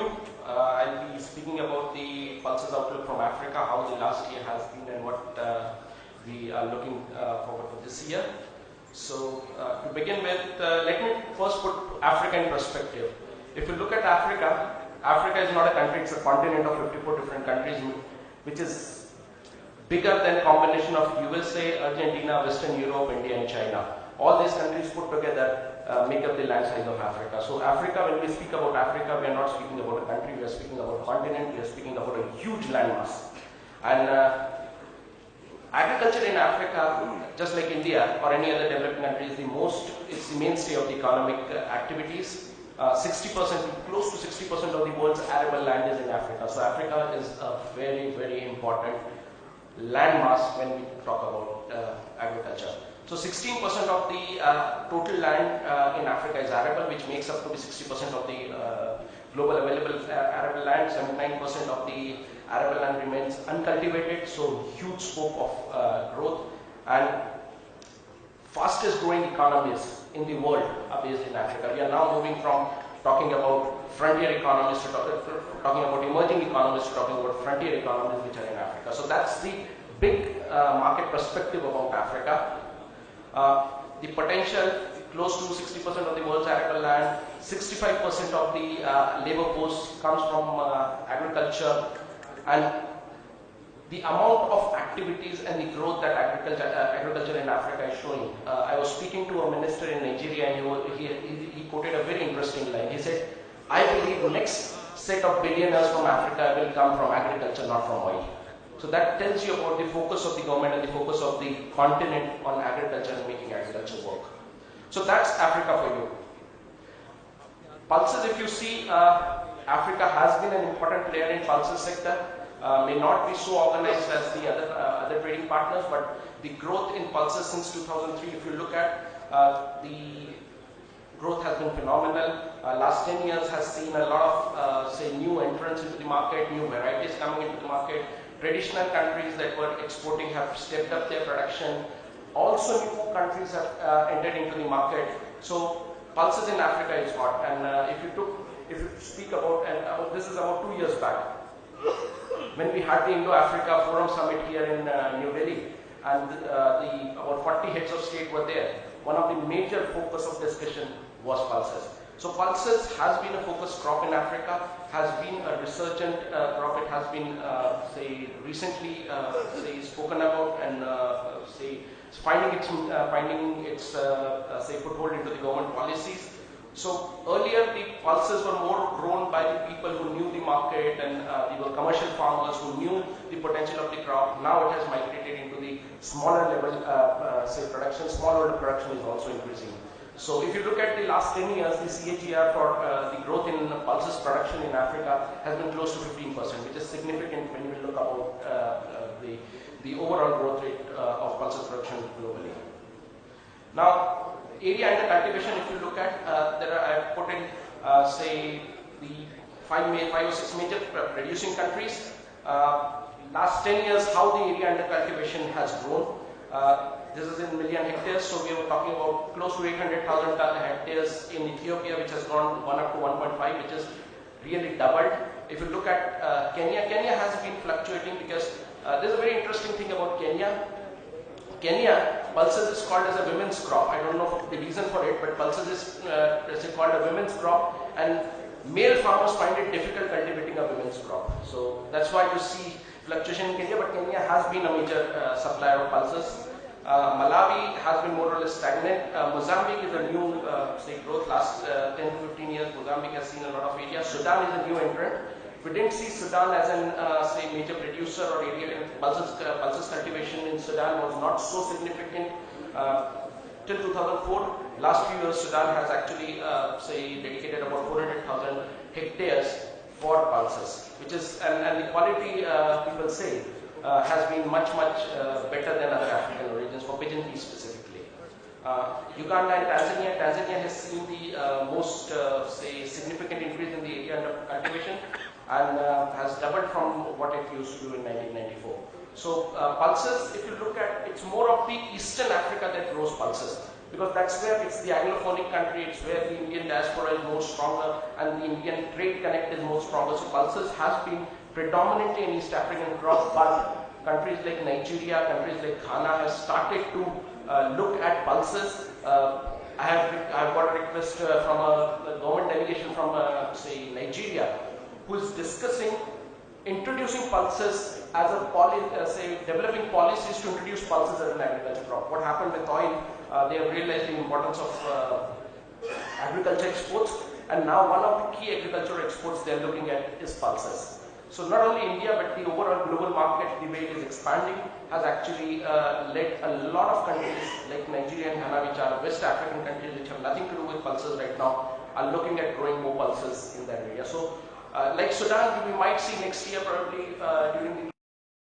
you. I'll be speaking about the pulses outlook from Africa, how the last year has been and what we are looking forward to this year. So to begin with, let me first put Africa in perspective. If you look at Africa, Africa is not a country, it's a continent of 54 different countries, which is bigger than combination of USA, Argentina, Western Europe, India and China. All these countries put together make up the land size of Africa. So Africa, when we speak about Africa, we are not speaking about a country, we are speaking about a continent, we are speaking about a huge landmass. And agriculture in Africa, just like India or any other developing country, it's the mainstay of the economic activities. 60%, close to 60% of the world's arable land is in Africa. So Africa is a very, very important landmass when we talk about agriculture. So 16% of the total land in Africa is arable, which makes up to be 60% of the global available arable land. 79% of the arable land remains uncultivated, so huge scope of growth. And fastest growing economies in the world are based in Africa. We are now moving from talking about frontier economies to talking about emerging economies to talking about frontier economies which are in Africa. So that's the big market perspective about Africa. The potential, close to 60% of the world's arable land, 65% of the labor force comes from agriculture, and the amount of activities and the growth that agriculture in Africa is showing. I was speaking to a minister in Nigeria and he quoted a very interesting line. He said, I believe the next set of billionaires from Africa will come from agriculture, not from oil. So that tells you about the focus of the government and the focus of the continent on agriculture and making agriculture work. So that's Africa for you. Pulses, if you see, Africa has been an important player in pulses sector. May not be so organized as the other trading partners, but the growth in pulses since 2003, if you look at, the growth has been phenomenal. Last 10 years has seen a lot of, say, new entrants into the market, new varieties coming into the market. Traditional countries that were exporting have stepped up their production. Also new countries have entered into the market. So pulses in Africa is hot. And if you speak about, and this is about 2 years back, when we had the Indo-Africa Forum Summit here in New Delhi, and about 40 heads of state were there. One of the major focus of discussion was pulses. So pulses has been a focus crop in Africa, has been a resurgent crop. It has been, say, recently, say, spoken about and, say, finding its say, foothold into the government policies. So earlier the pulses were more grown by the people who knew the market and they were commercial farmers who knew the potential of the crop. Now it has migrated into the smaller level, say, production. Smallholder production is also increasing. So if you look at the last 10 years, the CAGR for the growth in pulses production in Africa has been close to 15%, which is significant when you look about the overall growth rate of pulses production globally. Now, area under cultivation, if you look at, I've put in, say, the five or six major producing countries. Last 10 years, how the area under cultivation has grown. This is in million hectares, so we were talking about close to 800,000 hectares in Ethiopia, which has gone 1 up to 1.5, which is really doubled. If you look at Kenya, Kenya has been fluctuating because there's a very interesting thing about Kenya. Kenya, pulses is called as a women's crop. I don't know the reason for it, but pulses is called a women's crop, and male farmers find it difficult cultivating a women's crop. So that's why you see fluctuation in Kenya, but Kenya has been a major supplier of pulses. Malawi has been more or less stagnant. Mozambique is a new, say, growth. Last 10 to 15 years, Mozambique has seen a lot of area. Sudan is a new entrant. We didn't see Sudan as an, say, major producer or area. Pulses cultivation in Sudan was not so significant till 2004. Last few years, Sudan has actually, say, dedicated about 400,000 hectares for pulses, which is, and the quality, people say, has been much better than other African origins, for pigeon peas specifically. Uganda and Tanzania. Tanzania has seen the most, say, significant increase in the area under cultivation and has doubled from what it used to do in 1994. So pulses, if you look at, it's more of the Eastern Africa that grows pulses. because that's where it's the Anglophonic country, it's where the Indian diaspora is more stronger and the Indian trade connect is more stronger. So pulses has been predominantly an East African crop, but countries like Nigeria, countries like Ghana have started to look at pulses. I've got a request from a government delegation from say Nigeria, who is discussing introducing pulses as a developing policies to introduce pulses as an agriculture crop. What happened with oil? They have realized the importance of agriculture exports, and now one of the key agricultural exports they are looking at is pulses. So not only India, but the overall global market, the way it is expanding, has actually led a lot of countries like Nigeria and Ghana, which are West African countries, which have nothing to do with pulses right now, are looking at growing more pulses in that area. So like Sudan, we might see next year probably during the